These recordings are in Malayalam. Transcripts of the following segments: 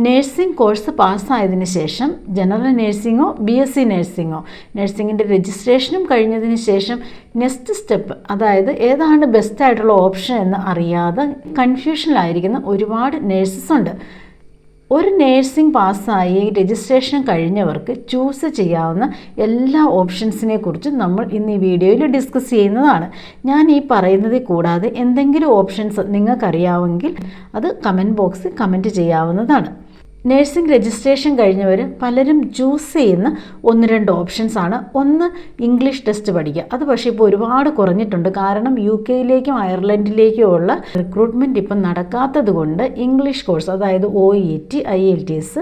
നേഴ്സിംഗ് കോഴ്സ് പാസ്സായതിന് ശേഷം ജനറൽ നേഴ്സിങ്ങോ BSc നേഴ്സിങ്ങോ നഴ്സിംഗിൻ്റെ രജിസ്ട്രേഷനും കഴിഞ്ഞതിന് ശേഷം നെക്സ്റ്റ് സ്റ്റെപ്പ്, അതായത് ഏതാണ് ബെസ്റ്റ് ആയിട്ടുള്ള ഓപ്ഷൻ എന്ന് അറിയാതെ കൺഫ്യൂഷനിലായിരിക്കുന്ന ഒരുപാട് നേഴ്സസ് ഉണ്ട്. ഒരു നേഴ്സിംഗ് പാസ്സായി രജിസ്ട്രേഷൻ കഴിഞ്ഞവർക്ക് ചൂസ് ചെയ്യാവുന്ന എല്ലാ ഓപ്ഷൻസിനെ കുറിച്ച് നമ്മൾ ഇന്ന് ഈ വീഡിയോയിൽ ഡിസ്കസ് ചെയ്യുന്നതാണ്. ഞാൻ ഈ പറയുന്നത് കൂടാതെ എന്തെങ്കിലും ഓപ്ഷൻസ് നിങ്ങൾക്കറിയാമെങ്കിൽ അത് കമൻറ്റ് ബോക്സിൽ കമൻറ്റ് ചെയ്യാവുന്നതാണ്. നേഴ്സിംഗ് രജിസ്ട്രേഷൻ കഴിഞ്ഞവർ പലരും ചൂസ് ചെയ്യുന്ന 1-2 ഓപ്ഷൻസാണ്. ഒന്ന്, ഇംഗ്ലീഷ് ടെസ്റ്റ് പഠിക്കുക. അത് പക്ഷേ ഇപ്പോൾ ഒരുപാട് കുറഞ്ഞിട്ടുണ്ട്. കാരണം UK-യിലേക്കും അയർലൻഡിലേക്കും ഉള്ള റിക്രൂട്ട്മെൻറ്റ് ഇപ്പം നടക്കാത്തത് കൊണ്ട് ഇംഗ്ലീഷ് കോഴ്സ്, അതായത് OET, IELTS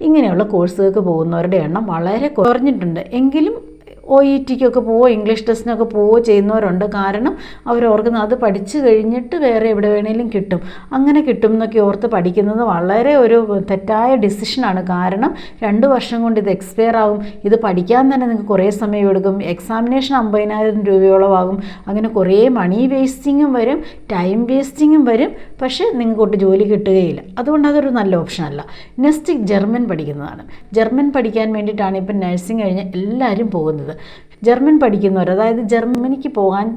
ഇങ്ങനെയുള്ള കോഴ്സുകൾക്ക് പോകുന്നവരുടെ എണ്ണം വളരെ കുറഞ്ഞിട്ടുണ്ട്. എങ്കിലും OETക്കൊക്കെ പോവോ ഇംഗ്ലീഷ് ടെസ്റ്റിനൊക്കെ പോവോ ചെയ്യുന്നവരുണ്ട്. കാരണം അവരോർക്കുന്നത് അത് പഠിച്ചു കഴിഞ്ഞിട്ട് വേറെ എവിടെ വേണേലും കിട്ടും, അങ്ങനെ കിട്ടും എന്നൊക്കെ ഓർത്ത് പഠിക്കുന്നത് വളരെ ഒരു തെറ്റായ ഡിസിഷനാണ്. കാരണം 2 വർഷം കൊണ്ട് ഇത് എക്സ്പയർ ആകും. ഇത് പഠിക്കാൻ തന്നെ നിങ്ങൾക്ക് കുറേ സമയം എടുക്കും. എക്സാമിനേഷൻ 50,000 രൂപയോളം ആകും. അങ്ങനെ കുറേ മണി വേസ്റ്റിങ്ങും വരും, ടൈം വേസ്റ്റിങ്ങും വരും. പക്ഷേ നിങ്ങൾക്കൊട്ട് ജോലി കിട്ടുകയില്ല. അതുകൊണ്ട് അതൊരു നല്ല ഓപ്ഷനല്ല. നെക്സ്റ്റ്, ജർമ്മൻ പഠിക്കുന്നതാണ്. ജർമ്മൻ പഠിക്കാൻ വേണ്ടിയിട്ടാണ് ഇപ്പം നഴ്സിംഗ് കഴിഞ്ഞ് എല്ലാവരും പോകുന്നത്. ജർമ്മൻ പഠിക്കുന്നവർ, അതായത് ജർമ്മനിക്ക് പോകാൻ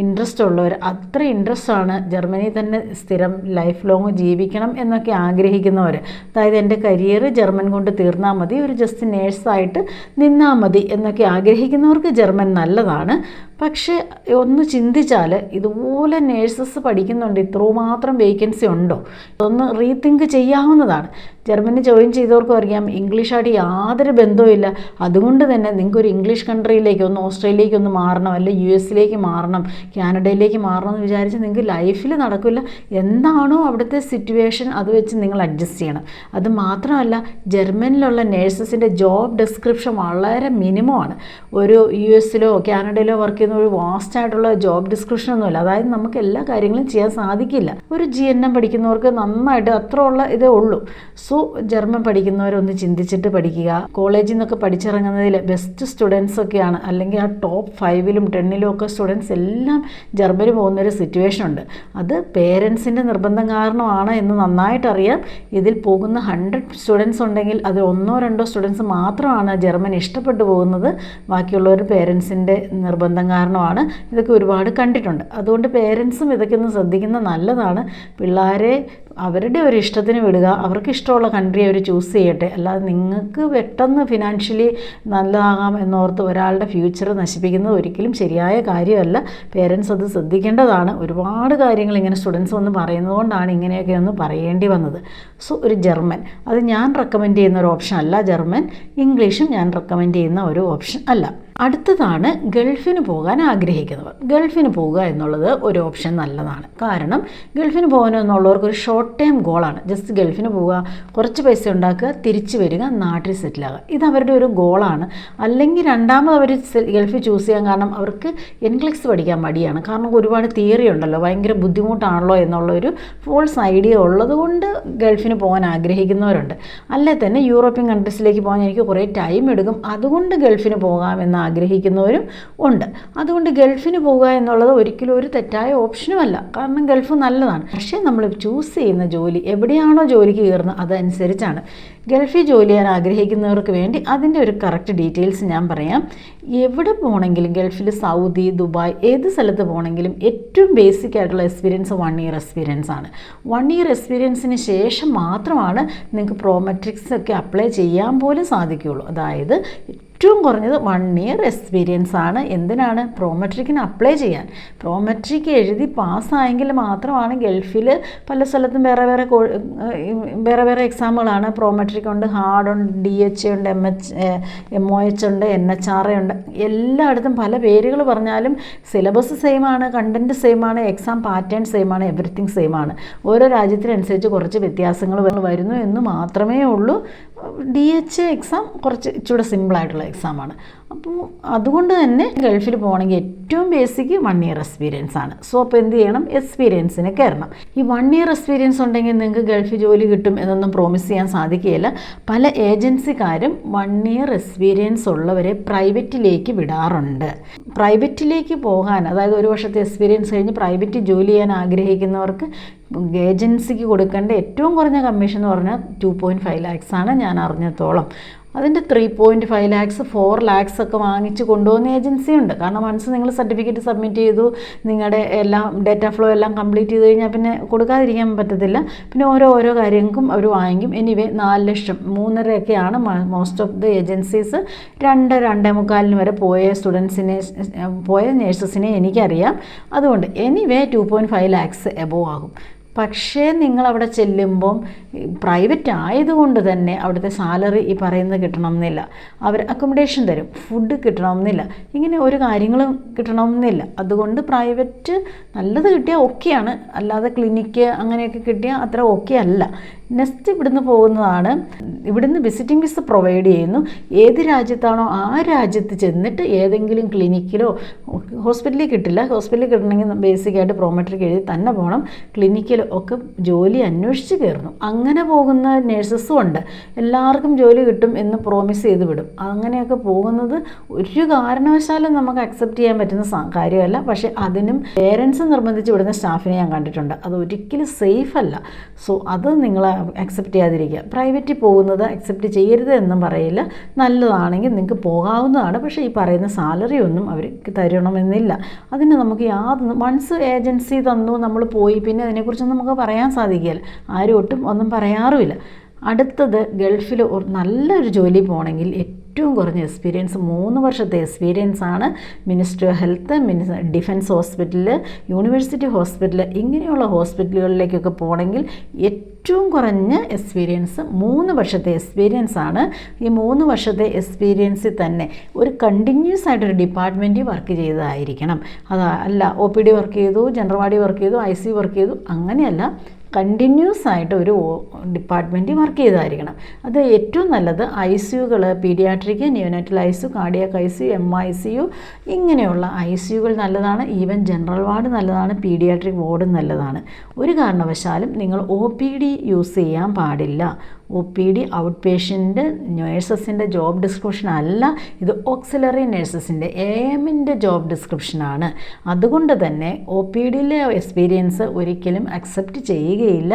ഇൻട്രസ്റ്റ് ഉള്ളവർ, അത്ര ഇൻട്രസ്റ്റാണ് ജർമ്മനി തന്നെ സ്ഥിരം ലൈഫ് ലോങ് ജീവിക്കണം എന്നൊക്കെ ആഗ്രഹിക്കുന്നവർ, അതായത് എൻ്റെ കരിയർ ജർമ്മൻ കൊണ്ട് തീർന്നാൽ മതി, ഒരു ജസ്റ്റ് നേഴ്സായിട്ട് നിന്നാൽ മതി എന്നൊക്കെ ആഗ്രഹിക്കുന്നവർക്ക് ജർമ്മൻ നല്ലതാണ്. പക്ഷേ ഒന്ന് ചിന്തിച്ചാൽ ഇതുപോലെ നേഴ്സസ് പഠിക്കുന്നുണ്ട്, ഇത്രമാത്രം വേക്കൻസി ഉണ്ടോ? അതൊന്ന് റീതിങ്ക് ചെയ്യാവുന്നതാണ്. ജർമ്മനി ജോയിൻ ചെയ്തവർക്കും അറിയാം ഇംഗ്ലീഷായിട്ട് യാതൊരു ബന്ധവുമില്ല. അതുകൊണ്ട് തന്നെ നിങ്ങൾക്കൊരു ഇംഗ്ലീഷ് കൺട്രിയിലേക്ക് ഒന്ന്, ഓസ്ട്രേലിയയിലേക്ക് ഒന്ന് മാറണം, അല്ലെങ്കിൽ US-ലേക്ക് മാറണം, കാനഡയിലേക്ക് മാറണം എന്ന് വിചാരിച്ച് നിങ്ങൾക്ക് ലൈഫിൽ നടക്കില്ല. എന്താണോ അവിടുത്തെ സിറ്റുവേഷൻ അത് വെച്ച് നിങ്ങൾ അഡ്ജസ്റ്റ് ചെയ്യണം. അത് മാത്രമല്ല, ജർമ്മനിലുള്ള നേഴ്സസിൻ്റെ ജോബ് ഡിസ്ക്രിപ്ഷൻ വളരെ മിനിമമാണ്. ഒരു US-ലോ കാനഡയിലോ വർക്ക് ചെയ്യുന്ന ഒരു വാസ്റ്റ് ആയിട്ടുള്ള ജോബ് ഡിസ്ക്രിപ്ഷൻ ഒന്നുമില്ല. അതായത് നമുക്ക് എല്ലാ കാര്യങ്ങളും ചെയ്യാൻ സാധിക്കില്ല. ഒരു GNM പഠിക്കുന്നവർക്ക് നന്നായിട്ട് അത്ര ഉള്ള ഇതേ ഉള്ളൂ. സോ ജർമ്മൻ പഠിക്കുന്നവരൊന്ന് ചിന്തിച്ചിട്ട് പഠിക്കുക. കോളേജിൽ നിന്നൊക്കെ പഠിച്ചിറങ്ങുന്നതിൽ ബെസ്റ്റ് സ്റ്റുഡൻസ് ഒക്കെയാണ്, അല്ലെങ്കിൽ ആ ടോപ്പ് 5-ലും 10-ലും ഒക്കെ സ്റ്റുഡൻസ് എല്ലാം ജർമ്മനി പോകുന്നൊരു സിറ്റുവേഷൻ ഉണ്ട്. അത് പേരൻസിൻ്റെ നിർബന്ധം കാരണമാണ് എന്ന് നന്നായിട്ടറിയാം. ഇതിൽ പോകുന്ന 100 സ്റ്റുഡൻസ് ഉണ്ടെങ്കിൽ അത് 1-2 സ്റ്റുഡൻസ് മാത്രമാണ് ജർമ്മൻ ഇഷ്ടപ്പെട്ടു പോകുന്നത്. ബാക്കിയുള്ളവർ പേരൻസിൻ്റെ നിർബന്ധം കാരണമാണ്. ഇതൊക്കെ ഒരുപാട് കണ്ടിട്ടുണ്ട്. അതുകൊണ്ട് പേരൻസും ഇതൊക്കെ ഒന്ന് ശ്രദ്ധിക്കുന്നത് നല്ലതാണ്. പിള്ളേരെ അവരുടെ ഒരു ഇഷ്ടത്തിന് വിടുക. അവർക്ക് ഇഷ്ടമുള്ള കൺട്രി അവർ ചൂസ് ചെയ്യട്ടെ. അല്ലാതെ നിങ്ങൾക്ക് പെട്ടെന്ന് ഫിനാൻഷ്യലി നല്ലതാകാം എന്നോർത്ത് ഒരാളുടെ ഫ്യൂച്ചർ നശിപ്പിക്കുന്നത് ഒരിക്കലും ശരിയായ കാര്യമല്ല. പേരൻസ് അത് ശ്രദ്ധിക്കേണ്ടതാണ്. ഒരുപാട് കാര്യങ്ങൾ ഇങ്ങനെ സ്റ്റുഡൻസ് വന്ന് പറയുന്നത് കൊണ്ടാണ് ഇങ്ങനെയൊക്കെ ഒന്ന് പറയേണ്ടി വന്നത്. സോ ഒരു ജർമ്മൻ, അത് ഞാൻ റെക്കമെൻഡ് ചെയ്യുന്ന ഒരു ഓപ്ഷൻ അല്ല. ജർമ്മൻ, ഇംഗ്ലീഷും ഞാൻ റെക്കമെൻഡ് ചെയ്യുന്ന ഒരു ഓപ്ഷൻ അല്ല. അടുത്തതാണ് ഗൾഫിന് പോകാൻ ആഗ്രഹിക്കുന്നവർ. ഗൾഫിന് പോവുക എന്നുള്ളത് ഒരു ഓപ്ഷൻ നല്ലതാണ്. കാരണം ഗൾഫിന് പോകാനെന്നുള്ളവർക്ക് ഒരു ഷോർട്ട് ടൈം ഗോളാണ്. ജസ്റ്റ് ഗൾഫിന് പോവുക, കുറച്ച് പൈസ ഉണ്ടാക്കുക, തിരിച്ചു വരിക, നാട്ടിൽ സെറ്റിലാകുക. ഇത് അവരുടെ ഒരു ഗോളാണ്. അല്ലെങ്കിൽ രണ്ടാമത് അവർ ഗൾഫിൽ ചൂസ് ചെയ്യാൻ കാരണം അവർക്ക് ഇംഗ്ലീഷ് പഠിക്കാൻ മടിയാണ്. കാരണം ഒരുപാട് തിയറി ഉണ്ടല്ലോ, ഭയങ്കര ബുദ്ധിമുട്ടാണല്ലോ എന്നുള്ളൊരു ഫോൾസ് ഐഡിയ ഉള്ളത് കൊണ്ട് ഗൾഫിന് പോകാൻ ആഗ്രഹിക്കുന്നവരുണ്ട്. അല്ലേ തന്നെ യൂറോപ്യൻ കൺട്രീസിലേക്ക് പോകാൻ എനിക്ക് കുറേ ടൈം എടുക്കും, അതുകൊണ്ട് ഗൾഫിന് പോകാമെന്ന് ആഗ്രഹിക്കുന്നവരും ഉണ്ട്. അതുകൊണ്ട് ഗൾഫിന് പോകുക എന്നുള്ളത് ഒരിക്കലും ഒരു തെറ്റായ ഓപ്ഷനുമല്ല. കാരണം ഗൾഫ് നല്ലതാണ്. പക്ഷേ നമ്മൾ ചൂസ് ചെയ്യുന്ന ജോലി, എവിടെയാണോ ജോലിക്ക് കയറുന്നത് അതനുസരിച്ചാണ്. ഗൾഫിൽ ജോലി ചെയ്യാൻ ആഗ്രഹിക്കുന്നവർക്ക് വേണ്ടി അതിൻ്റെ ഒരു കറക്റ്റ് ഡീറ്റെയിൽസ് ഞാൻ പറയാം. എവിടെ പോകണമെങ്കിലും ഗൾഫിൽ, സൗദി, ദുബായ്, ഏത് സ്ഥലത്ത് പോകണമെങ്കിലും ഏറ്റവും ബേസിക് ആയിട്ടുള്ള എക്സ്പീരിയൻസ് 1 ഇയർ എക്സ്പീരിയൻസ് ആണ്. 1 ഇയർ എക്സ്പീരിയൻസിന് ശേഷം മാത്രമാണ് നിങ്ങൾക്ക് പ്രോമെട്രിക്സ് ഒക്കെ അപ്ലൈ ചെയ്യാൻ പോലും സാധിക്കുകയുള്ളൂ. അതായത് ഏറ്റവും കുറഞ്ഞത് 1 ഇയർ എക്സ്പീരിയൻസ് ആണ്. എന്തിനാണ്? പ്രോമെട്രിക്കിന് അപ്ലൈ ചെയ്യാൻ. പ്രോമെട്രിക് എഴുതി പാസ്സായെങ്കിൽ മാത്രമാണ് ഗൾഫിൽ പല സ്ഥലത്തും വേറെ വേറെ എക്സാമുകളാണ്. പ്രോമെട്രിക് ഉണ്ട്, ഹാർഡ് ഉണ്ട്, DHA ഉണ്ട്, MOH ഉണ്ട്, NHRA ഉണ്ട്. എല്ലായിടത്തും പല പേരുകൾ പറഞ്ഞാലും സിലബസ് സെയിം ആണ്, കണ്ടൻറ്റ് സെയിം ആണ്, എക്സാം പാറ്റേൺ സെയിം ആണ്, എവറിത്തിങ് സെയിം ആണ്. ഓരോ രാജ്യത്തിനനുസരിച്ച് കുറച്ച് വ്യത്യാസങ്ങൾ വരുന്നു എന്ന് മാത്രമേ ഉള്ളൂ. DHA എക്സാം കുറച്ച് ഇച്ചിരി സിമ്പിളായിട്ടുള്ള എക്സാമാണ്. അപ്പോൾ അതുകൊണ്ട് തന്നെ ഗൾഫിൽ പോകണമെങ്കിൽ ഏറ്റവും ബേസിക് 1 ഇയർ എക്സ്പീരിയൻസ് ആണ്. സോ അപ്പോൾ എന്ത് ചെയ്യണം? എക്സ്പീരിയൻസിന് കയറണം. ഈ 1 ഇയർ എക്സ്പീരിയൻസ് ഉണ്ടെങ്കിൽ നിങ്ങൾക്ക് ഗൾഫിൽ ജോലി കിട്ടും എന്നൊന്നും പ്രോമിസ് ചെയ്യാൻ സാധിക്കുകയില്ല. പല ഏജൻസിക്കാരും 1 ഇയർ എക്സ്പീരിയൻസ് ഉള്ളവരെ പ്രൈവറ്റിലേക്ക് വിടാറുണ്ട്. പ്രൈവറ്റിലേക്ക് പോകാൻ, അതായത് 1 വർഷത്തെ എക്സ്പീരിയൻസ് കഴിഞ്ഞ് പ്രൈവറ്റ് ജോലി ചെയ്യാൻ ആഗ്രഹിക്കുന്നവർക്ക് ഏജൻസിക്ക് കൊടുക്കേണ്ട ഏറ്റവും കുറഞ്ഞ കമ്മീഷൻ എന്ന് പറഞ്ഞാൽ 2.5 lakhs ആണ് ഞാൻ അറിഞ്ഞത്തോളം. അതിൻ്റെ 3.5 lakhs 4 lakhs ഒക്കെ വാങ്ങിച്ച് കൊണ്ടുപോകുന്ന ഏജൻസി ഉണ്ട്. കാരണം വൺസ് നിങ്ങൾ സർട്ടിഫിക്കറ്റ് സബ്മിറ്റ് ചെയ്തു, നിങ്ങളുടെ എല്ലാം ഡേറ്റ ഫ്ലോ എല്ലാം കംപ്ലീറ്റ് ചെയ്ത് കഴിഞ്ഞാൽ പിന്നെ കൊടുക്കാതിരിക്കാൻ പറ്റത്തില്ല. പിന്നെ ഓരോ കാര്യങ്ങൾക്കും അവർ വാങ്ങിക്കും. എനിവേ 4 ലക്ഷം 3.5ഒക്കെയാണ് മോസ്റ്റ് ഓഫ് ദ ഏജൻസീസ് 2-2.25 വരെ പോയ നേഴ്സസിനെ എനിക്കറിയാം. അതുകൊണ്ട് എനിവേ 2.5 lakhs എബോവ് ആകും. പക്ഷേ നിങ്ങളവിടെ ചെല്ലുമ്പം പ്രൈവറ്റ് ആയതുകൊണ്ട് തന്നെ അവിടുത്തെ സാലറി ഈ പറയുന്നത് കിട്ടണമെന്നില്ല. അവർ അക്കോമഡേഷൻ തരും, ഫുഡ് കിട്ടണമെന്നില്ല, ഇങ്ങനെ ഒരു കാര്യങ്ങളും കിട്ടണമെന്നില്ല. അതുകൊണ്ട് പ്രൈവറ്റ് നല്ലത് കിട്ടിയാൽ ഓക്കെയാണ്, അല്ലാതെ ക്ലിനിക്ക് അങ്ങനെയൊക്കെ കിട്ടിയാൽ അത്ര ഓക്കെ അല്ല. നെക്സ്റ്റ് ഇവിടുന്ന് പോകുന്നതാണ്. ഇവിടുന്ന് വിസിറ്റിംഗ് വിസ പ്രൊവൈഡ് ചെയ്യുന്നു. ഏത് രാജ്യത്താണോ ആ രാജ്യത്ത് ചെന്നിട്ട് ഏതെങ്കിലും ക്ലിനിക്കിലോ, ഹോസ്പിറ്റലിൽ കിട്ടില്ല, ഹോസ്പിറ്റലിൽ കിട്ടണമെങ്കിൽ ബേസിക്കായിട്ട് പ്രോമെട്രിക് എഴുതി തന്നെ പോകണം, ക്ലിനിക്കിൽ ഒക്കെ ജോലി അന്വേഷിച്ച് കയറുന്നു. അങ്ങനെ പോകുന്ന നേഴ്സസും ഉണ്ട്. എല്ലാവർക്കും ജോലി കിട്ടും എന്ന് പ്രോമിസ് ചെയ്ത് വിടും. അങ്ങനെയൊക്കെ പോകുന്നത് ഒരു കാരണവശാലും നമുക്ക് അക്സെപ്റ്റ് ചെയ്യാൻ പറ്റുന്ന കാര്യമല്ല. പക്ഷേ അതിനും പേരൻസ് നിർബന്ധിച്ച് വിടുന്ന സ്റ്റാഫിനെ ഞാൻ കണ്ടിട്ടുണ്ട്. അത് ഒരിക്കലും സേഫ് അല്ല. സോ അത് നിങ്ങൾ അക്സെപ്റ്റ് ചെയ്യാതിരിക്കുക. പ്രൈവറ്റിൽ പോകുന്നത് അക്സെപ്റ്റ് ചെയ്യരുത് എന്നും പറയില്ല. നല്ലതാണെങ്കിൽ നിങ്ങൾക്ക് പോകാവുന്നതാണ്. പക്ഷേ ഈ പറയുന്ന സാലറി ഒന്നും അവർ തരണമെന്നില്ല. അതിന് നമുക്ക് വൺസ് ഏജൻസി തന്നു, നമ്മൾ പോയി, പിന്നെ അതിനെക്കുറിച്ച് നമുക്ക് പറയാൻ സാധിക്കില്ല. ആരും ഒന്നും പറയാറുമില്ല. അടുത്തത് ഗൾഫിൽ നല്ലൊരു ജോലി പോകണമെങ്കിൽ ഏറ്റവും കുറഞ്ഞ എക്സ്പീരിയൻസ് 3 വർഷത്തെ എക്സ്പീരിയൻസ് ആണ്. Ministry of health, defence hospital, university hospital, ഇങ്ങനെയുള്ള ഹോസ്പിറ്റലുകളിലേക്കൊക്കെ പോകണമെങ്കിൽ ഏറ്റവും കുറഞ്ഞ എക്സ്പീരിയൻസ് 3 വർഷത്തെ എക്സ്പീരിയൻസ് ആണ്. ഈ 3 വർഷത്തെ എക്സ്പീരിയൻസിൽ തന്നെ ഒരു കണ്ടിന്യൂസ് ആയിട്ടൊരു ഡിപ്പാർട്ട്മെൻറ്റിൽ വർക്ക് ചെയ്തതായിരിക്കണം. അല്ല OPD വർക്ക് ചെയ്തു, ജനറൽ വാർഡിൽ വർക്ക് ചെയ്തു, ICU വർക്ക് ചെയ്തു, അങ്ങനെയല്ല, കണ്ടിന്യൂസ് ആയിട്ട് ഒരു ഡിപ്പാർട്ട്മെൻറ്റിൽ വർക്ക് ചെയ്തായിരിക്കണം. അത് ഏറ്റവും നല്ലത് ICUകൾ, paediatric, neonatal ICU, cardiac ICU, MICU, ഇങ്ങനെയുള്ള ICUകൾ നല്ലതാണ്. ഈവൻ ജനറൽ വാർഡ് നല്ലതാണ്, പീഡിയാട്രിക് വാർഡ് നല്ലതാണ്. ഒരു കാരണവശാലും നിങ്ങൾ OPD യൂസ് ചെയ്യാൻ പാടില്ല. OPD ഔട്ട് പേഷ്യൻ്റ് നേഴ്സസിൻ്റെ ജോബ് ഡിസ്ക്രിപ്ഷൻ അല്ല, ഇത് ഓക്സിലറി നേഴ്സസിൻ്റെ AMൻ്റെ ജോബ് ഡിസ്ക്രിപ്ഷനാണ്. അതുകൊണ്ട് തന്നെ OPDയിലെ എക്സ്പീരിയൻസ് ഒരിക്കലും അക്സെപ്റ്റ് ചെയ്യുകയില്ല.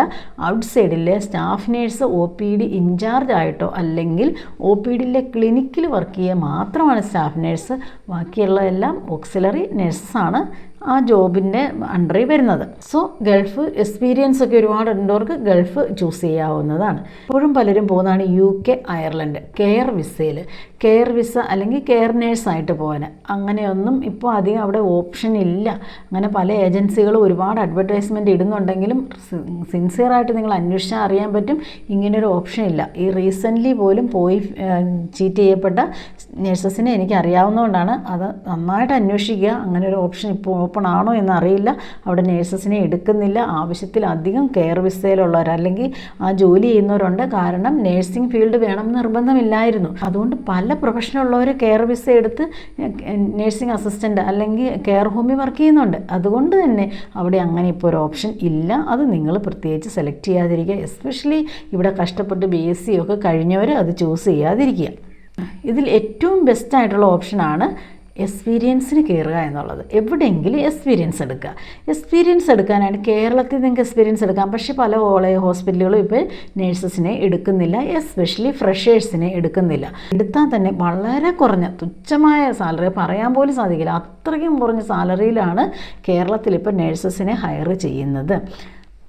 ഔട്ട്സൈഡിലെ സ്റ്റാഫ് നേഴ്സ് OPD ഇൻചാർജ് ആയിട്ടോ അല്ലെങ്കിൽ OPDയിലെ ക്ലിനിക്കിൽ വർക്ക് ചെയ്യുക മാത്രമാണ് സ്റ്റാഫ് നേഴ്സ്. ബാക്കിയുള്ളതെല്ലാം ഓക്സിലറി നേഴ്സസാണ് ആ ജോബിൻ്റെ അണ്ടറിൽ വരുന്നത്. സോ ഗൾഫ് എക്സ്പീരിയൻസ് ഒക്കെ ഒരുപാട് ഉള്ളവർക്ക് ഗൾഫ് ചൂസ് ചെയ്യാവുന്നതാണ്. ഇപ്പോഴും പലരും പോകുന്നതാണ് UK, അയർലൻഡ് കെയർ വിസയിൽ. കെയർ വിസ അല്ലെങ്കിൽ കെയർ നേഴ്സായിട്ട് പോകാൻ. അങ്ങനെയൊന്നും ഇപ്പോൾ അധികം അവിടെ ഓപ്ഷൻ ഇല്ല. അങ്ങനെ പല ഏജൻസികളും ഒരുപാട് അഡ്വർടൈസ്മെൻറ്റ് ഇടുന്നുണ്ടെങ്കിലും സിൻസിയറായിട്ട് നിങ്ങൾ അന്വേഷിച്ചാൽ അറിയാൻ പറ്റും ഇങ്ങനൊരു ഓപ്ഷൻ ഇല്ല. ഈ റീസെൻ്റ്ലി പോലും പോയി ചീറ്റ് ചെയ്യപ്പെട്ട നേഴ്സസിനെ എനിക്ക് അറിയാവുന്നതുകൊണ്ടാണ് അത് നന്നായിട്ട് അന്വേഷിക്കുക. അങ്ങനെ ഒരു ഓപ്ഷൻ ഇപ്പോൾ ഓപ്പൺ ആണോ എന്നറിയില്ല. അവിടെ നേഴ്സസിനെ എടുക്കുന്നില്ല. ആവശ്യത്തിലധികം കെയർ വിസയിലുള്ളവർ അല്ലെങ്കിൽ ആ ജോലി ചെയ്യുന്നവരുണ്ട്. കാരണം നേഴ്സിംഗ് ഫീൽഡ് വേണം നിർബന്ധമില്ലായിരുന്നു. അതുകൊണ്ട് പല പ്രൊഫഷനുള്ളവർ കെയർ വിസ എടുത്ത് നേഴ്സിംഗ് അസിസ്റ്റൻ്റ് അല്ലെങ്കിൽ കെയർ ഹോമിൽ വർക്ക് ചെയ്യുന്നുണ്ട്. അതുകൊണ്ട് തന്നെ അവിടെ അങ്ങനെ ഇപ്പോൾ ഒരു ഓപ്ഷൻ ഇല്ല. അത് നിങ്ങൾ പ്രത്യേകിച്ച് സെലക്ട് ചെയ്യാതിരിക്കുക. എസ്പെഷ്യലി ഇവിടെ കഷ്ടപ്പെട്ട് BSc ഒക്കെ കഴിഞ്ഞവർ അത് ചൂസ് ചെയ്യാതിരിക്കുക. ഇതിൽ ഏറ്റവും ബെസ്റ്റായിട്ടുള്ള ഓപ്ഷനാണ് എക്സ്പീരിയൻസിന് കയറുക എന്നുള്ളത്. എവിടെയെങ്കിലും എക്സ്പീരിയൻസ് എടുക്കുക. എക്സ്പീരിയൻസ് എടുക്കാനായിട്ട് കേരളത്തിൽ നിങ്ങൾക്ക് എക്സ്പീരിയൻസ് എടുക്കാം. പക്ഷേ പല ഹോസ്പിറ്റലുകളും ഇപ്പോൾ നേഴ്സസിനെ എടുക്കുന്നില്ല, എസ്പെഷ്യലി ഫ്രഷേഴ്സിനെ എടുക്കുന്നില്ല. എടുത്താൽ തന്നെ വളരെ കുറഞ്ഞ തുച്ഛമായ സാലറി, പറയാൻ പോലും സാധിക്കില്ല, അത്രയ്ക്കും കുറഞ്ഞ സാലറിയിലാണ് കേരളത്തിൽ ഇപ്പോൾ നേഴ്സസിനെ ഹയർ ചെയ്യുന്നത്.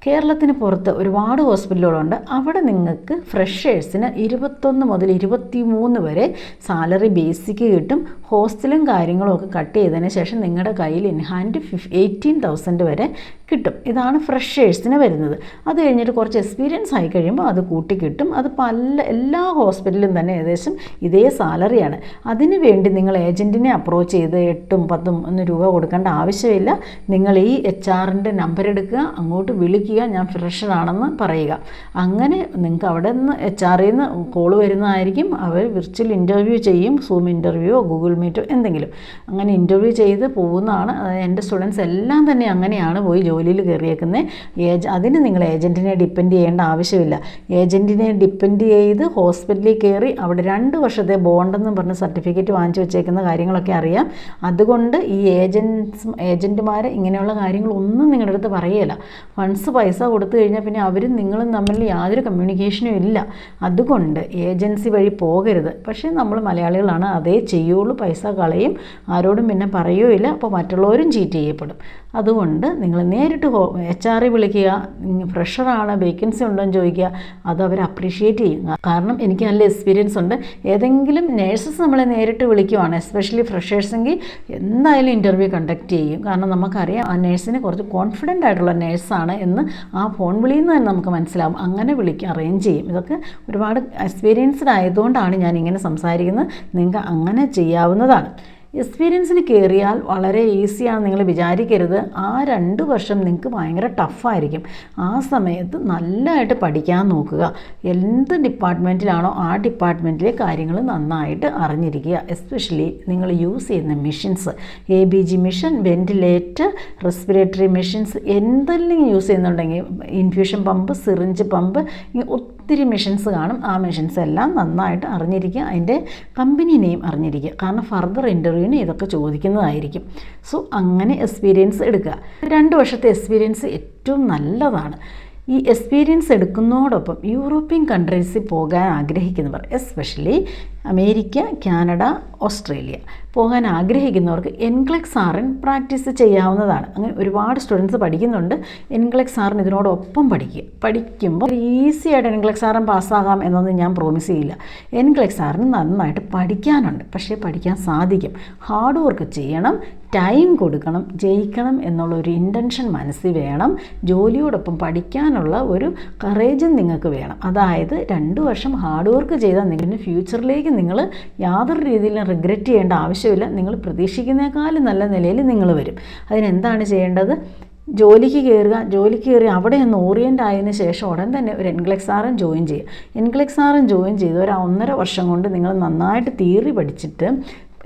കേരളത്തിന് പുറത്ത് ഒരുപാട് ഹോസ്പിറ്റലുകളുണ്ട്. അവിടെ നിങ്ങൾക്ക് ഫ്രഷേഴ്സിന് 21 മുതൽ 23 വരെ സാലറി ബേസിക്ക് കിട്ടും. ഹോസ്റ്റലും കാര്യങ്ങളും ഒക്കെ കട്ട് ചെയ്തതിന് ശേഷം നിങ്ങളുടെ കയ്യിൽ ഇൻ ഹാൻഡ് 18,000 വരെ കിട്ടും. ഇതാണ് ഫ്രഷേഴ്സിന് വരുന്നത്. അത് കഴിഞ്ഞിട്ട് കുറച്ച് എക്സ്പീരിയൻസ് ആയി കഴിയുമ്പോൾ അത് കൂട്ടി കിട്ടും. അത് എല്ലാ ഹോസ്പിറ്റലിലും തന്നെ ഏകദേശം ഇതേ സാലറിയാണ്. അതിന് വേണ്ടി നിങ്ങൾ ഏജൻറ്റിനെ അപ്രോച്ച് ചെയ്ത് 8-10 രൂപ കൊടുക്കേണ്ട ആവശ്യമില്ല. നിങ്ങൾ ഈ HR-ൻ്റെ നമ്പർ എടുക്കുക, അങ്ങോട്ട് വിളിക്കുക, ഞാൻ ഫ്രഷറാണെന്ന് പറയുക. അങ്ങനെ നിങ്ങൾക്ക് അവിടെ നിന്ന് HR-ൽ നിന്ന് കോൾ വരുന്നതായിരിക്കും. അവർ വിർച്വൽ ഇൻ്റർവ്യൂ ചെയ്യും, സൂം ഇൻ്റർവ്യൂയോ ഗൂഗിൾ മീറ്റോ എന്തെങ്കിലും. അങ്ങനെ ഇൻ്റർവ്യൂ ചെയ്ത് പോകുന്നതാണ്. എൻ്റെ സ്റ്റുഡൻസ് എല്ലാം തന്നെ അങ്ങനെയാണ് പോയി ജോലി ജോലിയിൽ കയറിയേക്കുന്നത്. അതിന് നിങ്ങൾ ഏജൻറ്റിനെ ഡിപ്പെൻഡ് ചെയ്യേണ്ട ആവശ്യമില്ല. ഏജൻറ്റിനെ ഡിപ്പെൻഡ് ചെയ്ത് ഹോസ്പിറ്റലിൽ കയറി അവിടെ 2 വർഷത്തെ ബോണ്ടെന്ന് പറഞ്ഞ് സർട്ടിഫിക്കറ്റ് വാങ്ങിച്ചു വെച്ചേക്കുന്ന കാര്യങ്ങളൊക്കെ അറിയാം. അതുകൊണ്ട് ഈ ഏജൻറ്റുമാർ ഇങ്ങനെയുള്ള കാര്യങ്ങളൊന്നും നിങ്ങളുടെ അടുത്ത് പറയുകയില്ല. ഫണ്ട്സ് പൈസ കൊടുത്തു കഴിഞ്ഞാൽ പിന്നെ അവരും നിങ്ങളും തമ്മിൽ യാതൊരു കമ്മ്യൂണിക്കേഷനും ഇല്ല. അതുകൊണ്ട് ഏജൻസി വഴി പോകരുത്. പക്ഷേ നമ്മൾ മലയാളികളാണ്, അതേ ചെയ്യുള്ളൂ, പൈസ കളയും, ആരോടും പിന്നെ പറയുകയില്ല. അപ്പോൾ മറ്റുള്ളവരും ചീറ്റ് ചെയ്യപ്പെടും. അതുകൊണ്ട് നിങ്ങൾ നേരിട്ട് HR വിളിക്കുക, ഫ്രഷറാണ്, വേക്കൻസി ഉണ്ടോ എന്ന് ചോദിക്കുക. അത് അവർ അപ്രീഷിയേറ്റ് ചെയ്യും. കാരണം എനിക്ക് നല്ല എക്സ്പീരിയൻസ് ഉണ്ട്. ഏതെങ്കിലും നേഴ്സസ് നമ്മളെ നേരിട്ട് വിളിക്കുവാണ്, എസ്പെഷ്യലി ഫ്രഷേഴ്സെങ്കിൽ എന്തായാലും ഇൻ്റർവ്യൂ കണ്ടക്ട് ചെയ്യും. കാരണം നമുക്കറിയാം ആ നേഴ്സിന് കുറച്ച് കോൺഫിഡൻ്റ് ആയിട്ടുള്ള നേഴ്സാണ് എന്ന് ആ ഫോൺ വിളിയിൽ നിന്ന് തന്നെ നമുക്ക് മനസ്സിലാവും. അങ്ങനെ അറേഞ്ച് ചെയ്യും. ഇതൊക്കെ ഒരുപാട് എക്സ്പീരിയൻസ്ഡ് ആയതുകൊണ്ടാണ് ഞാനിങ്ങനെ സംസാരിക്കുന്നത്. നിങ്ങൾക്ക് അങ്ങനെ ചെയ്യാവുന്നതാണ്. എക്സ്പീരിയൻസിന് കയറിയാൽ വളരെ ഈസിയാണ് നിങ്ങൾ വിചാരിക്കരുത്. ആ 2 വർഷം നിങ്ങൾക്ക് ഭയങ്കര ടഫായിരിക്കും. ആ സമയത്ത് നല്ലതായിട്ട് പഠിക്കാൻ നോക്കുക. എന്ത് ഡിപ്പാർട്ട്മെൻറ്റിലാണോ ആ ഡിപ്പാർട്ട്മെൻറ്റിലെ കാര്യങ്ങൾ നന്നായിട്ട് അറിഞ്ഞിരിക്കുക. എസ്പെഷ്യലി നിങ്ങൾ യൂസ് ചെയ്യുന്ന machines, ABG machine, ventilator, respiratory machines എന്തെല്ലാം യൂസ് ചെയ്യുന്നുണ്ടെങ്കിൽ, ഇൻഫ്യൂഷൻ പമ്പ്, സിറിഞ്ച് പമ്പ്, ഒത്തിരി മെഷീൻസ് കാണും. ആ മെഷീൻസ് എല്ലാം നന്നായിട്ട് അറിഞ്ഞിരിക്കുക. അതിൻ്റെ കമ്പനി നെയിം അറിഞ്ഞിരിക്കുക. കാരണം ഫർദർ ഇൻ്റർവ്യൂവിന് ഇതൊക്കെ ചോദിക്കുന്നതായിരിക്കും. സോ അങ്ങനെ എക്സ്പീരിയൻസ് എടുക്കുക. 2 വർഷത്തെ എക്സ്പീരിയൻസ് ഏറ്റവും നല്ലതാണ്. ഈ എക്സ്പീരിയൻസ് എടുക്കുന്നതോടൊപ്പം യൂറോപ്യൻ കൺട്രീസിൽ പോകാൻ ആഗ്രഹിക്കുന്നവർ, എസ്പെഷ്യലി അമേരിക്ക, കാനഡ, ഓസ്ട്രേലിയ പോകാൻ ആഗ്രഹിക്കുന്നവർക്ക് NCLEX RN പ്രാക്ടീസ് ചെയ്യാവുന്നതാണ്. അങ്ങനെ ഒരുപാട് സ്റ്റുഡൻസ് പഠിക്കുന്നുണ്ട്. NCLEX RN ഇതിനോടൊപ്പം പഠിക്കുമ്പോൾ ഈസി ആയിട്ട് NCLEX RN പാസ്സാകാം എന്നൊന്നും ഞാൻ പ്രോമിസ് ചെയ്യില്ല. NCLEX RN നന്നായിട്ട് പഠിക്കാനുണ്ട്. പക്ഷേ പഠിക്കാൻ സാധിക്കും. ഹാർഡ് വർക്ക് ചെയ്യണം, ടൈം കൊടുക്കണം, ജയിക്കണം എന്നുള്ളൊരു ഇൻറ്റൻഷൻ മനസ്സിൽ വേണം. ജോലിയോടൊപ്പം പഠിക്കാനുള്ള ഒരു കറേജും നിങ്ങൾക്ക് വേണം. അതായത് 2 വർഷം ഹാർഡ് വർക്ക് ചെയ്താൽ നിങ്ങളുടെ ഫ്യൂച്ചറിലേക്ക് നിങ്ങൾ യാതൊരു രീതിയിലും റിഗ്രറ്റ് ചെയ്യേണ്ട ആവശ്യമില്ല. നിങ്ങൾ പ്രതീക്ഷിക്കുന്നേക്കാളും നല്ല നിലയിൽ നിങ്ങൾ വരും. അതിനെന്താണ് ചെയ്യേണ്ടത്? ജോലിക്ക് കയറി അവിടെ ഒന്ന് ഓറിയൻ്റ് ആയതിനു ശേഷം ഉടൻ തന്നെ ഒരു NCLEX RN ജോയിൻ ചെയ്യുക. NCLEX RN ജോയിൻ ചെയ്ത് ഒരു 1.5 വർഷം കൊണ്ട് നിങ്ങൾ നന്നായിട്ട് തിയറി പഠിച്ചിട്ട്,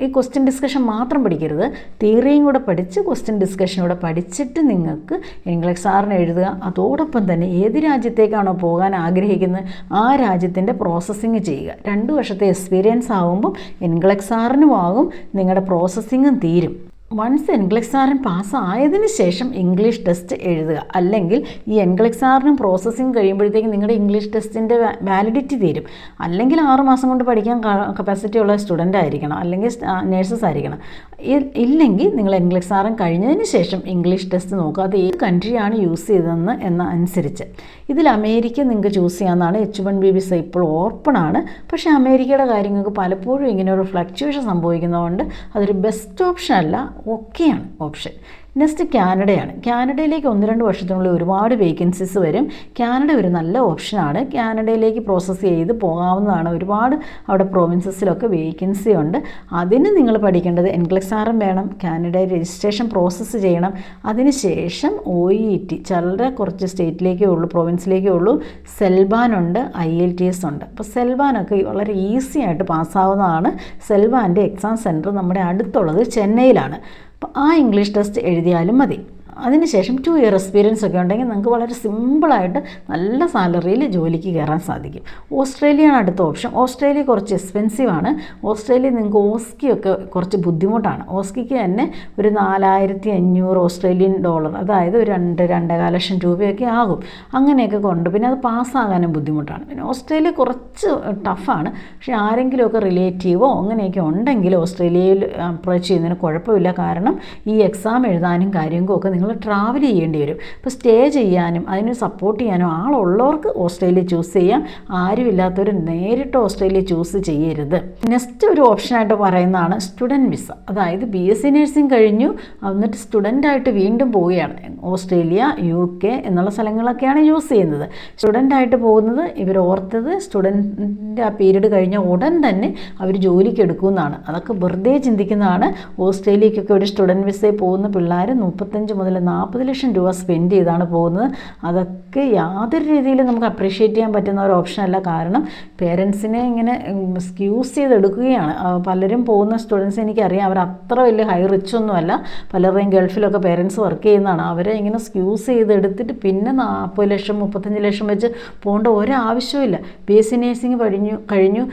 ഈ ക്വസ്റ്റ്യൻ ഡിസ്കഷൻ മാത്രം പഠിക്കരുത്, തിയറിയും കൂടെ പഠിച്ച് ക്വസ്റ്റ്യൻ ഡിസ്കഷനൂടെ പഠിച്ചിട്ട് നിങ്ങൾക്ക് NCLEX RN എഴുതുക. അതോടൊപ്പം തന്നെ ഏത് രാജ്യത്തേക്കാണോ പോകാൻ ആഗ്രഹിക്കുന്നത് ആ രാജ്യത്തിൻ്റെ പ്രോസസ്സിങ് ചെയ്യുക. 2 വർഷത്തെ എക്സ്പീരിയൻസ് ആകുമ്പം NCLEX RNും ആകും, നിങ്ങളുടെ പ്രോസസ്സിങ്ങും തീരും. വൺസ് NCLEX RN പാസ്സായതിനു ശേഷം ഇംഗ്ലീഷ് ടെസ്റ്റ് എഴുതുക. അല്ലെങ്കിൽ ഈ NCLEX RN പ്രോസസ്സിങ് കഴിയുമ്പോഴത്തേക്കും നിങ്ങളുടെ ഇംഗ്ലീഷ് ടെസ്റ്റിൻ്റെ വാലിഡിറ്റി തീരും. അല്ലെങ്കിൽ 6 മാസം കൊണ്ട് പഠിക്കാൻ കപ്പാസിറ്റി ഉള്ള സ്റ്റുഡൻ്റ് ആയിരിക്കണം, അല്ലെങ്കിൽ നേഴ്സസ് ആയിരിക്കണം. ഇല്ലെങ്കിൽ നിങ്ങൾ NCLEX RN കഴിഞ്ഞതിന് ശേഷം ഇംഗ്ലീഷ് ടെസ്റ്റ് നോക്കുക. അത് ഏത് കൺട്രിയാണ് യൂസ് ചെയ്തതെന്ന് അനുസരിച്ച്. ഇതിൽ അമേരിക്ക നിങ്ങൾക്ക് ചൂസ് ചെയ്യാവുന്നതാണ്. H1B വിസ ഇപ്പോൾ ഓപ്പൺ ആണ്. പക്ഷേ അമേരിക്കയുടെ കാര്യങ്ങൾക്ക് പലപ്പോഴും ഇങ്ങനെ ഒരു ഫ്ലക്ച്വേഷൻ സംഭവിക്കുന്നതുകൊണ്ട് അതൊരു ബെസ്റ്റ് ഓപ്ഷൻ അല്ല, ഓക്കെയാണ് ഓപ്ഷൻ. നെക്സ്റ്റ് കാനഡയാണ്. കാനഡയിലേക്ക് 1-2 വർഷത്തിനുള്ളിൽ ഒരുപാട് വേക്കൻസീസ് വരും. കാനഡ ഒരു നല്ല ഓപ്ഷനാണ്. കാനഡയിലേക്ക് പ്രോസസ്സ് ചെയ്ത് പോകാവുന്നതാണ്. ഒരുപാട് അവിടെ പ്രോവിൻസസിലൊക്കെ വേക്കൻസി ഉണ്ട്. അതിന് നിങ്ങൾ പഠിക്കേണ്ടത് NCLEX RN വേണം, കാനഡ രജിസ്ട്രേഷൻ പ്രോസസ്സ് ചെയ്യണം. അതിനുശേഷം OET ചിലരെ കുറച്ച് സ്റ്റേറ്റിലേക്കേ ഉള്ളൂ, പ്രോവിൻസിലേക്കേ ഉള്ളൂ. സെൽബാനുണ്ട്, IELTS ഉണ്ട്. അപ്പോൾ സെൽബാനൊക്കെ വളരെ ഈസി ആയിട്ട് പാസ്സാവുന്നതാണ്. സെൽബാൻ്റെ എക്സാം സെൻറ്റർ നമ്മുടെ അടുത്തുള്ളത് ചെന്നൈയിലാണ്. അപ്പോൾ ആ ഇംഗ്ലീഷ് ടെസ്റ്റ് എഴുതിയാലും മതി. അതിനുശേഷം 2 ഇയർ എക്സ്പീരിയൻസ് ഒക്കെ ഉണ്ടെങ്കിൽ നിങ്ങൾക്ക് വളരെ സിമ്പിളായിട്ട് നല്ല സാലറിയിൽ ജോലിക്ക് കയറാൻ സാധിക്കും. ഓസ്ട്രേലിയയാണ് അടുത്ത ഓപ്ഷൻ. ഓസ്ട്രേലിയ കുറച്ച് എക്സ്പെൻസീവാണ്. ഓസ്ട്രേലിയ നിങ്ങൾക്ക് ഓസ്കിയൊക്കെ കുറച്ച് ബുദ്ധിമുട്ടാണ്. ഓസ്കിക്ക് തന്നെ ഒരു 4500 ഓസ്ട്രേലിയൻ ഡോളർ, അതായത് ഒരു 2-2.5 ലക്ഷം രൂപയൊക്കെ ആകും. അങ്ങനെയൊക്കെ കൊണ്ട് പിന്നെ അത് പാസ്സാകാനും ബുദ്ധിമുട്ടാണ്. പിന്നെ ഓസ്ട്രേലിയ കുറച്ച് ടഫാണ്. പക്ഷേ ആരെങ്കിലുമൊക്കെ റിലേറ്റീവോ അങ്ങനെയൊക്കെ ഉണ്ടെങ്കിൽ ഓസ്ട്രേലിയയിൽ അപ്രോച്ച് ചെയ്യുന്നതിന് കുഴപ്പമില്ല. കാരണം ഈ എക്സാം എഴുതാനും കാര്യങ്ങൾക്കും ഒക്കെ നിങ്ങൾ ട്രാവൽ ചെയ്യേണ്ടി വരും. ഇപ്പോൾ സ്റ്റേ ചെയ്യാനും അതിന് സപ്പോർട്ട് ചെയ്യാനും ആളുള്ളവർക്ക് ഓസ്ട്രേലിയ ചൂസ് ചെയ്യാം. ആരുമില്ലാത്തവർ നേരിട്ട് ഓസ്ട്രേലിയ ചൂസ് ചെയ്യരുത്. നെക്സ്റ്റ് ഒരു ഓപ്ഷനായിട്ട് പറയുന്നതാണ് സ്റ്റുഡൻറ്റ് വിസ. അതായത് BSc നഴ്സിംഗ് കഴിഞ്ഞു എന്നിട്ട് സ്റ്റുഡൻ്റായിട്ട് വീണ്ടും പോവുകയാണ്. ഓസ്ട്രേലിയ, UK എന്നുള്ള സ്ഥലങ്ങളൊക്കെയാണ് യൂസ് ചെയ്യുന്നത്. സ്റ്റുഡൻ്റായിട്ട് പോകുന്നത് ഇവർ ഓർത്തത് സ്റ്റുഡൻറ്റ് ആ പീരീഡ് കഴിഞ്ഞ ഉടൻ തന്നെ അവർ ജോലിക്ക് എടുക്കുന്നതാണ്. അതൊക്കെ വെറുതെ ചിന്തിക്കുന്നതാണ്. ഓസ്ട്രേലിയക്കൊക്കെ ഒരു സ്റ്റുഡൻറ്റ് വിസയിൽ പോകുന്ന പിള്ളേർ 35 മുതൽ 40 ലക്ഷം രൂപ സ്പെൻഡ് ചെയ്താണ് പോകുന്നത്. അതൊക്കെ യാതൊരു രീതിയിലും നമുക്ക് അപ്രീഷിയേറ്റ് ചെയ്യാൻ പറ്റുന്ന ഒരു ഓപ്ഷനല്ല. കാരണം പേരൻസിനെ ഇങ്ങനെ സ്ക്യൂസ് ചെയ്തെടുക്കുകയാണ്. പലരും പോകുന്ന സ്റ്റുഡൻസ് എനിക്കറിയാം, അവർ അത്ര വലിയ ഹൈ റിച്ച് ഒന്നുമല്ല, പലരുടെയും ഗൾഫിലൊക്കെ പേരൻസ് വർക്ക് ചെയ്യുന്നതാണ്. അവരെ ഇങ്ങനെ സ്ക്യൂസ് ചെയ്തെടുത്തിട്ട് പിന്നെ 40 ലക്ഷം 35 ലക്ഷം വെച്ച് പോകേണ്ട ഒരാവശ്യമില്ല. BSc നേഴ്സിംഗ് കഴിഞ്ഞു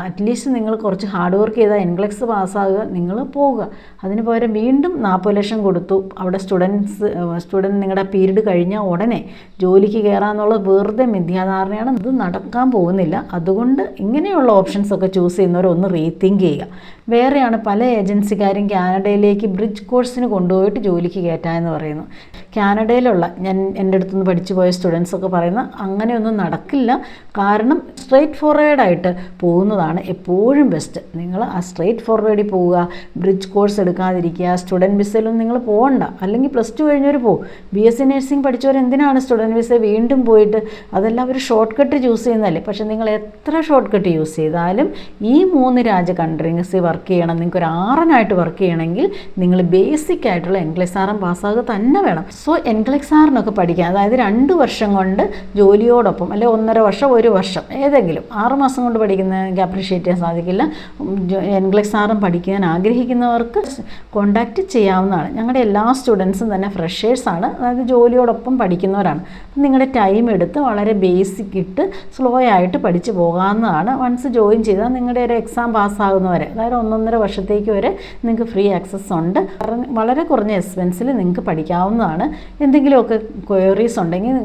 അറ്റ്ലീസ്റ്റ് നിങ്ങൾ കുറച്ച് ഹാർഡ് വർക്ക് ചെയ്താൽ NCLEX പാസ്സാകുക, നിങ്ങൾ പോവുക. അതിന് പകരം വീണ്ടും 40 ലക്ഷം കൊടുത്തു അവിടെ സ്റ്റുഡൻറ്റ് നിങ്ങളുടെ പീരീഡ് കഴിഞ്ഞാൽ ഉടനെ ജോലിക്ക് കയറാമെന്നുള്ളത് വെറുതെ മിഥ്യാധാരണയാണ്. ഇത് നടക്കാൻ പോകുന്നില്ല. അതുകൊണ്ട് ഇങ്ങനെയുള്ള ഓപ്ഷൻസൊക്കെ ചൂസ് ചെയ്യുന്നവരൊന്ന് റീതിങ്ക് ചെയ്യുക. വേറെയാണ് പല ഏജൻസിക്കാരും കാനഡയിലേക്ക് ബ്രിഡ്ജ് കോഴ്സിന് കൊണ്ടുപോയിട്ട് ജോലിക്ക് കയറ്റാമെന്ന് പറയുന്നു. കാനഡയിലുള്ള എൻ്റെ അടുത്തുനിന്ന് പഠിച്ചു പോയ സ്റ്റുഡൻസൊക്കെ പറയുന്ന അങ്ങനെയൊന്നും നടക്കില്ല. കാരണം സ്ട്രെയിറ്റ് ഫോർവേഡായിട്ട് പോകുന്നതാണ് എപ്പോഴും ബെസ്റ്റ്. നിങ്ങൾ ആ സ്ട്രെയിറ്റ് ഫോർവേഡിൽ പോവുക, ബ്രിഡ്ജ് കോഴ്സ് എടുക്കാതിരിക്കുക. സ്റ്റുഡൻറ്റ് വിസയിലൊന്നും നിങ്ങൾ പോകണ്ട. അല്ലെങ്കിൽ +2 കഴിഞ്ഞവർ പോകും. BSc നേഴ്സിംഗ് പഠിച്ചവർ എന്തിനാണ് സ്റ്റുഡൻറ്റ് വിസ വീണ്ടും പോയിട്ട്? അതെല്ലാം ഒരു ഷോർട്ട് കട്ട് ചൂസ് ചെയ്യുന്നതല്ലേ. പക്ഷേ നിങ്ങൾ എത്ര ഷോർട്ട് കട്ട് യൂസ് ചെയ്താലും ഈ 3 കൺട്രീസിൽ വർക്ക് ചെയ്യണം, നിങ്ങൾക്ക് ഒരു RN വർക്ക് ചെയ്യണമെങ്കിൽ നിങ്ങൾ ബേസിക് ആയിട്ടുള്ള NCLEX പാസ്സാകുക തന്നെ വേണം. സോ NCLEX പഠിക്കുക, അതായത് 2 വർഷം കൊണ്ട് ജോലിയോടൊപ്പം, അല്ലെങ്കിൽ 1.5 വർഷം 1 വർഷം ഏതെങ്കിലും 6 മാസം കൊണ്ട് പഠിക്കുന്ന എനിക്ക് അപ്രീഷിയേറ്റ് ചെയ്യാൻ സാധിക്കില്ല. NCLEX പഠിക്കാൻ ആഗ്രഹിക്കുന്നവർക്ക് കോണ്ടാക്റ്റ് ചെയ്യാവുന്നതാണ്. ഞങ്ങളുടെ എല്ലാ സ്റ്റുഡൻസും തന്നെ ഫ്രഷേഴ്സാണ്, അതായത് ജോലിയോടൊപ്പം പഠിക്കുന്നവരാണ്. നിങ്ങളുടെ ടൈം എടുത്ത് വളരെ ബേസിക് ഇട്ട് സ്ലോ ആയിട്ട് പഠിച്ചു പോകാവുന്നതാണ്. വൺസ് ജോയിൻ ചെയ്താൽ നിങ്ങളുടെ ഒരു എക്സാം പാസ്സാകുന്നവരെ, അതായത് 1.5 വർഷത്തേക്ക് വരെ നിങ്ങൾക്ക് ഫ്രീ ആക്സസ് ഉണ്ട്. വളരെ കുറഞ്ഞ എക്സ്പെൻസിൽ നിങ്ങൾക്ക് പഠിക്കാവുന്നതാണ്. എന്തെങ്കിലുമൊക്കെ ക്വയറീസ് ഉണ്ടെങ്കിൽ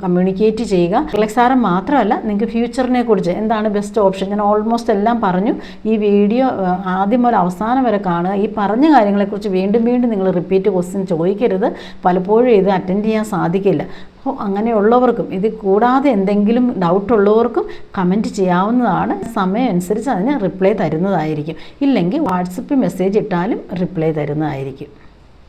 കമ്മ്യൂണിക്കേറ്റ് ചെയ്യുക. NCLEX മാത്രമല്ല, നിങ്ങൾക്ക് ഫ്യൂച്ചറിനെ കുറിച്ച് എന്താണ് ബെസ്റ്റ് ഓപ്ഷൻ, ഞാൻ ഓൾമോസ്റ്റ് എല്ലാം പറഞ്ഞു. ഈ വീഡിയോ ആദ്യം മുതൽ അവസാനം വരെ കാണുക. ഈ പറഞ്ഞ കാര്യങ്ങളെക്കുറിച്ച് വീണ്ടും നിങ്ങൾ റിപ്പീറ്റ് ക്വസ്റ്റ്യൻ ചോദിക്കരുത്. പലപ്പോഴും ഇത് അറ്റൻഡ് ചെയ്യാൻ സാധിക്കില്ല. അപ്പോൾ അങ്ങനെയുള്ളവർക്കും ഇത് കൂടാതെ എന്തെങ്കിലും ഡൗട്ടുള്ളവർക്കും കമൻറ്റ് ചെയ്യാവുന്നതാണ്. സമയം അനുസരിച്ച് അതിന് റിപ്ലൈ തരുന്നതായിരിക്കും. ഇല്ലെങ്കിൽ വാട്സപ്പിൽ മെസ്സേജ് ഇട്ടാലും റിപ്ലൈ തരുന്നതായിരിക്കും.